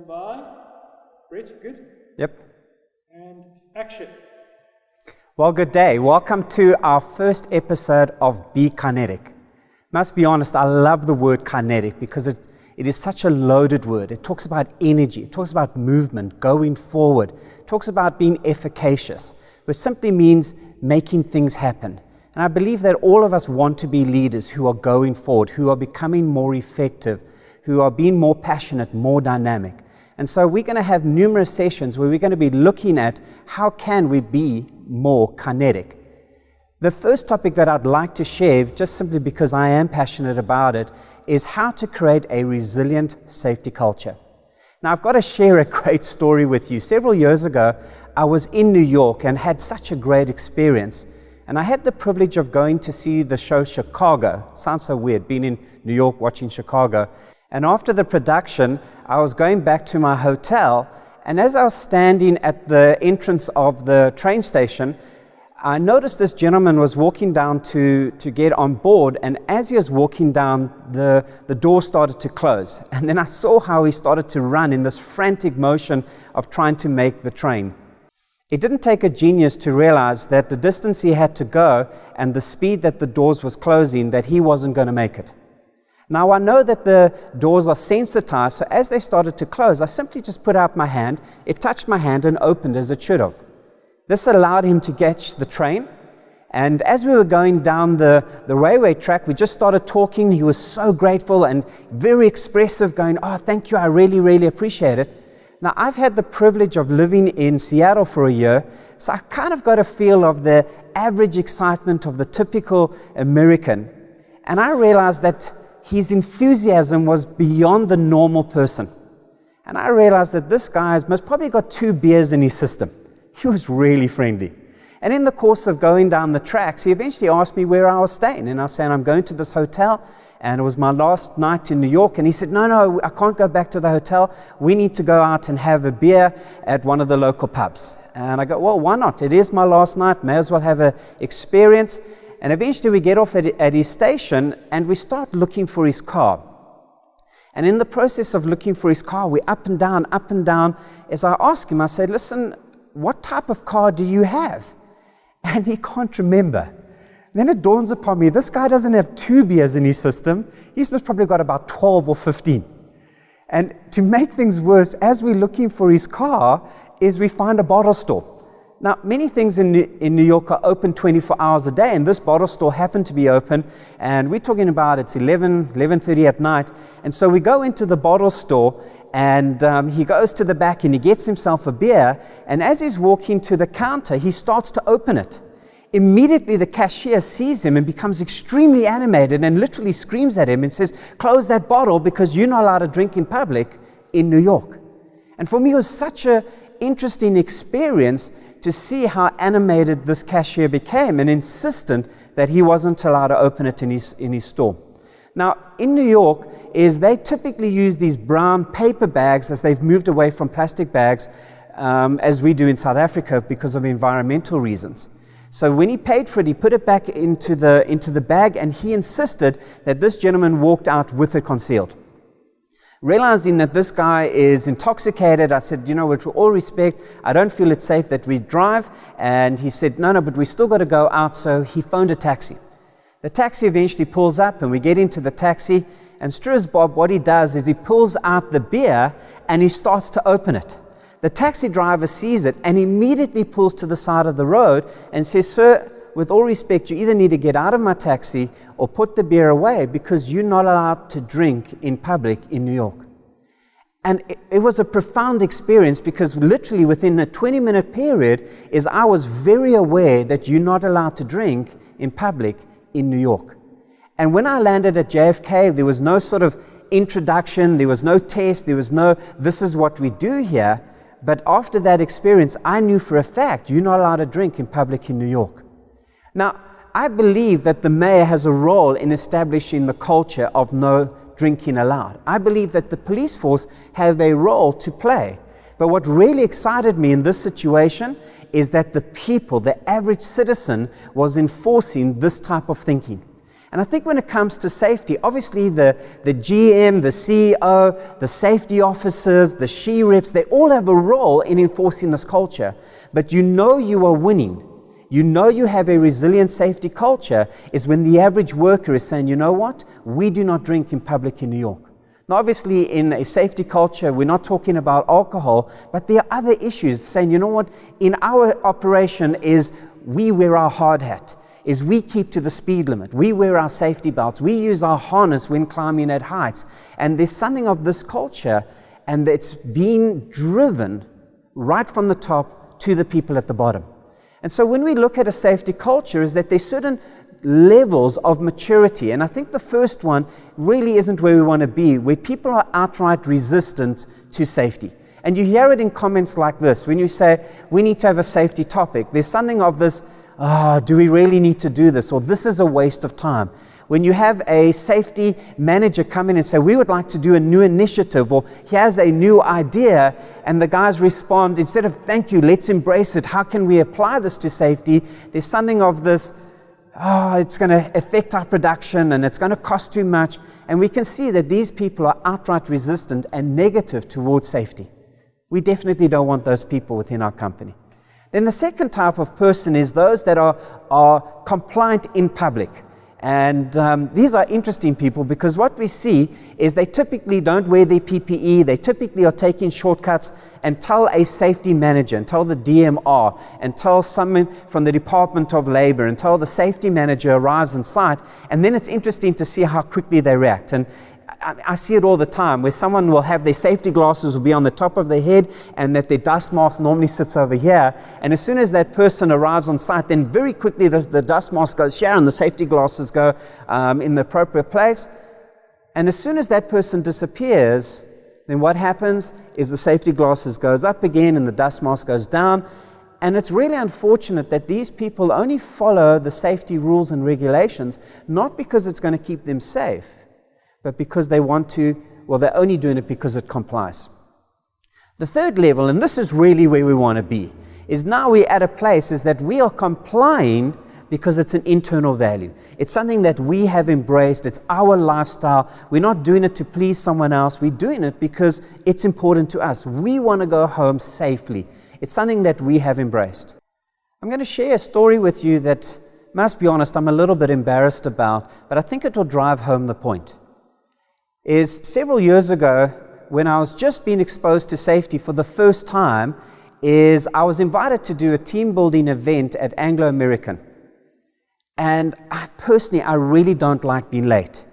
Stand by. Brett, good? Yep. And action. Well, good day. Welcome to our first episode of Be Kinetic. Must be honest, I love the word kinetic because it is such a loaded word. It talks about energy, it talks about movement, going forward, it talks about being efficacious, which simply means making things happen. And I believe that all of us want to be leaders who are going forward, who are becoming more effective, who are being more passionate, more dynamic. And so we're going to have numerous sessions where we're going to be looking at how can we be more kinetic. The first topic that I'd like to share, just simply because I am passionate about it, is how to create a resilient safety culture. Now, I've got to share a great story with you. Several years ago, I was in New York and had such a great experience. And I had the privilege of going to see the show Chicago. Sounds so weird, being in New York watching Chicago. And after the production, I was going back to my hotel. And as I was standing at the entrance of the train station, I noticed this gentleman was walking down to get on board, and as he was walking down, the door started to close. And then I saw how he started to run in this frantic motion of trying to make the train. It didn't take a genius to realize that the distance he had to go and the speed that the doors was closing, that he wasn't going to make it. Now I know that the doors are sensitized, so as they started to close, I simply just put out my hand, it touched my hand and opened as it should have. This allowed him to catch the train, and as we were going down the railway track, we just started talking. He was so grateful and very expressive, going, "Oh, thank you, I really, really appreciate it." Now, I've had the privilege of living in Seattle for a year, so I kind of got a feel of the average excitement of the typical American, and I realized that his enthusiasm was beyond the normal person. And I realized that this guy has most probably got 2 beers in his system. He was really friendly. And in the course of going down the tracks, he eventually asked me where I was staying. And I was saying, I'm going to this hotel, and it was my last night in New York. And he said, no, I can't go back to the hotel. We need to go out and have a beer at one of the local pubs. And I go, well, why not? It is my last night. May as well have an experience. And eventually we get off at his station, and we start looking for his car. And in the process of looking for his car, we're up and down. As I ask him, I said, listen, what type of car do you have? And he can't remember. Then it dawns upon me, this guy doesn't have 2 beers in his system. He's probably got about 12 or 15. And to make things worse, as we're looking for his car, is we find a bottle store. Now, many things in New York are open 24 hours a day, and this bottle store happened to be open, and we're talking about it's 11:30 at night. And so we go into the bottle store, and he goes to the back and he gets himself a beer, and as he's walking to the counter, he starts to open it. Immediately the cashier sees him and becomes extremely animated and literally screams at him and says, "Close that bottle because you're not allowed to drink in public in New York." And for me, it was such an interesting experience to see how animated this cashier became and insistent that he wasn't allowed to open it in his store. Now, in New York, they typically use these brown paper bags as they've moved away from plastic bags, as we do in South Africa because of environmental reasons. So when he paid for it, he put it back into the bag, and he insisted that this gentleman walked out with it concealed. Realizing that this guy is intoxicated, I said, with all respect, I don't feel it's safe that we drive. And he said, no, but we still got to go out. So he phoned a taxi. The taxi eventually pulls up, and we get into the taxi. And true as Bob, what he does is he pulls out the beer and he starts to open it. The taxi driver sees it and immediately pulls to the side of the road and says, "Sir, with all respect, you either need to get out of my taxi or put the beer away because you're not allowed to drink in public in New York." And it was a profound experience because literally within a 20-minute period I was very aware that you're not allowed to drink in public in New York. And when I landed at JFK, there was no sort of introduction, there was no test, there was no, this is what we do here. But after that experience, I knew for a fact you're not allowed to drink in public in New York. Now, I believe that the mayor has a role in establishing the culture of no drinking allowed. I believe that the police force have a role to play. But what really excited me in this situation is that the people, the average citizen, was enforcing this type of thinking. And I think when it comes to safety, obviously the GM, the CEO, the safety officers, the she-reps, they all have a role in enforcing this culture. But you know you are winning. You know you have a resilient safety culture is when the average worker is saying, you know what, we do not drink in public in New York. Now obviously in a safety culture, we're not talking about alcohol, but there are other issues saying, you know what, in our operation is we wear our hard hat. Is we keep to the speed limit. We wear our safety belts. We use our harness when climbing at heights. And there's something of this culture, and it's being driven right from the top to the people at the bottom. And so when we look at a safety culture, is that there's certain levels of maturity. And I think the first one really isn't where we want to be, where people are outright resistant to safety. And you hear it in comments like this. When you say, we need to have a safety topic, there's something of this, do we really need to do this? Or this is a waste of time. When you have a safety manager come in and say, we would like to do a new initiative, or here's a new idea, and the guys respond, instead of thank you, let's embrace it, how can we apply this to safety? There's something of this, it's going to affect our production and it's going to cost too much. And we can see that these people are outright resistant and negative towards safety. We definitely don't want those people within our company. Then the second type of person is those that are compliant in public. And these are interesting people, because what we see is they typically don't wear their PPE, they typically are taking shortcuts, and tell a safety manager, and tell the DMR, and tell someone from the Department of Labor, and tell the safety manager arrives on site, and then it's interesting to see how quickly they react. And I see it all the time, where someone will have their safety glasses will be on the top of their head, and that their dust mask normally sits over here. And as soon as that person arrives on site, then very quickly the dust mask goes here and the safety glasses go in the appropriate place. And as soon as that person disappears, then what happens is the safety glasses goes up again and the dust mask goes down. And it's really unfortunate that these people only follow the safety rules and regulations, not because it's going to keep them safe, but because they want to, well, they're only doing it because it complies. The third level, and this is really where we want to be, is now we're at a place is that we are complying because it's an internal value. It's something that we have embraced. It's our lifestyle. We're not doing it to please someone else. We're doing it because it's important to us. We want to go home safely. It's something that we have embraced. I'm going to share a story with you that, must be honest, I'm a little bit embarrassed about, but I think it will drive home the point. Is several years ago, when I was just being exposed to safety for the first time, is I was invited to do a team building event at Anglo American. And I really don't like being late.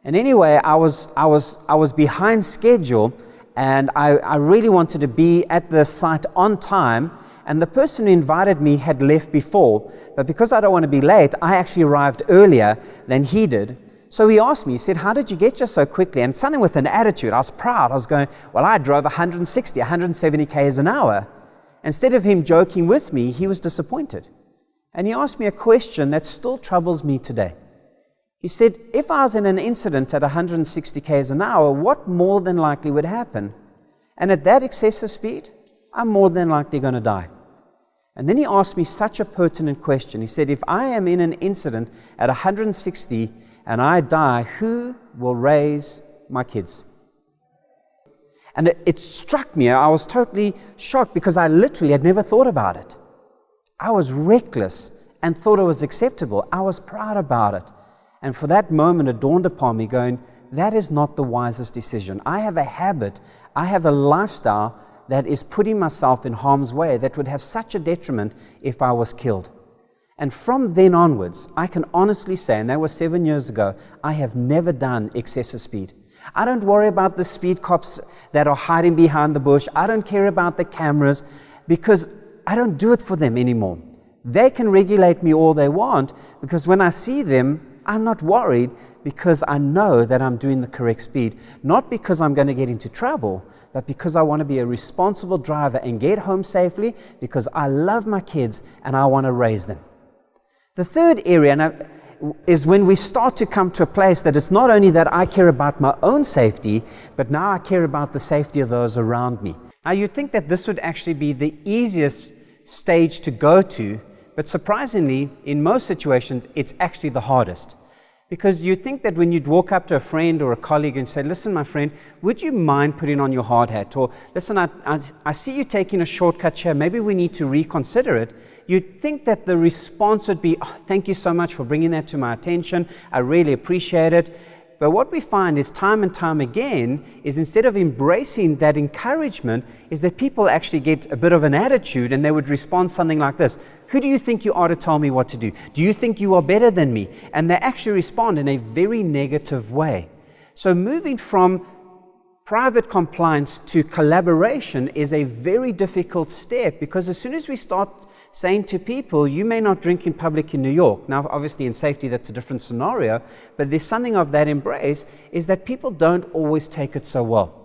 And anyway, I was behind schedule, and I really wanted to be at the site on time. And the person who invited me had left before, but because I don't want to be late, I actually arrived earlier than he did. So he asked me, he said, how did you get here so quickly? And something with an attitude. I was proud. I was going, well, I drove 160, 170 k's an hour. Instead of him joking with me, he was disappointed. And he asked me a question that still troubles me today. He said, if I was in an incident at 160 k's an hour, what more than likely would happen? And at that excessive speed, I'm more than likely going to die. And then he asked me such a pertinent question. He said, if I am in an incident at 160 and I die, who will raise my kids? And it struck me. I was totally shocked because I literally had never thought about it. I was reckless and thought it was acceptable. I was proud about it. And for that moment, it dawned upon me going, that is not the wisest decision. I have a habit, I have a lifestyle that is putting myself in harm's way that would have such a detriment if I was killed. And from then onwards, I can honestly say, and that was 7 years ago, I have never done excessive speed. I don't worry about the speed cops that are hiding behind the bush. I don't care about the cameras because I don't do it for them anymore. They can regulate me all they want because when I see them, I'm not worried because I know that I'm doing the correct speed. Not because I'm going to get into trouble, but because I want to be a responsible driver and get home safely because I love my kids and I want to raise them. The third area is when we start to come to a place that it's not only that I care about my own safety, but now I care about the safety of those around me. Now you'd think that this would actually be the easiest stage to go to, but surprisingly, in most situations, it's actually the hardest. Because you'd think that when you'd walk up to a friend or a colleague and say, listen, my friend, would you mind putting on your hard hat? Or, listen, I see you taking a shortcut here. Maybe we need to reconsider it. You'd think that the response would be, oh, thank you so much for bringing that to my attention. I really appreciate it. But what we find is time and time again is instead of embracing that encouragement is that people actually get a bit of an attitude and they would respond something like this. Who do you think you are to tell me what to do? Do you think you are better than me? And they actually respond in a very negative way. So moving from private compliance to collaboration is a very difficult step, because as soon as we start saying to people, you may not drink in public in New York. Now, obviously in safety, that's a different scenario, but there's something of that embrace is that people don't always take it so well.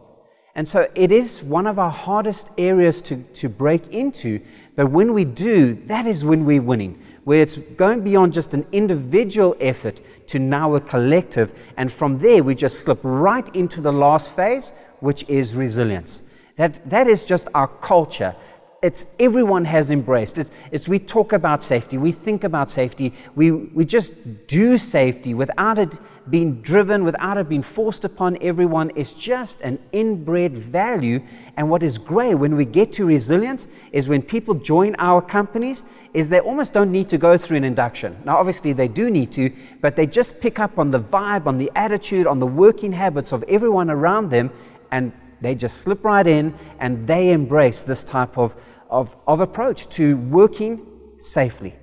And so it is one of our hardest areas to break into, but when we do, that is when we're winning, where it's going beyond just an individual effort to now a collective, and from there we just slip right into the last phase, which is resilience. That is just our culture. It's everyone has embraced. It's we talk about safety, we think about safety, we just do safety without it being driven, without it being forced upon everyone. It's just an inbred value. And what is great when we get to resilience is when people join our companies, is they almost don't need to go through an induction. Now obviously they do need to, but they just pick up on the vibe, on the attitude, on the working habits of everyone around them, and they just slip right in and they embrace this type of approach to working safely.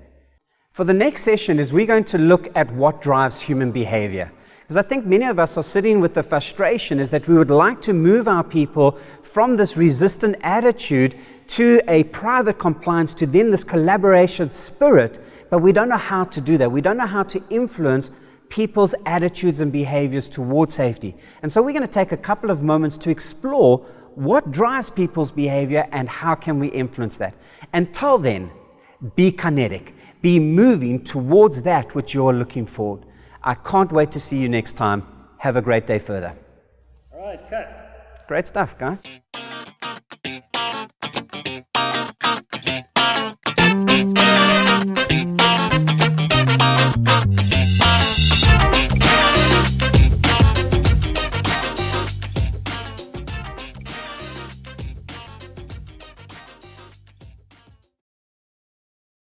For the next session is we're going to look at what drives human behavior. Because I think many of us are sitting with the frustration is that we would like to move our people from this resistant attitude to a private compliance to then this collaboration spirit, but we don't know how to do that. We don't know how to influence people's attitudes and behaviors towards safety. And so we're going to take a couple of moments to explore what drives people's behavior and how can we influence that. Until then, be kinetic. Be moving towards that which you're looking for. I can't wait to see you next time. Have a great day further. All right, cut. Great stuff, guys.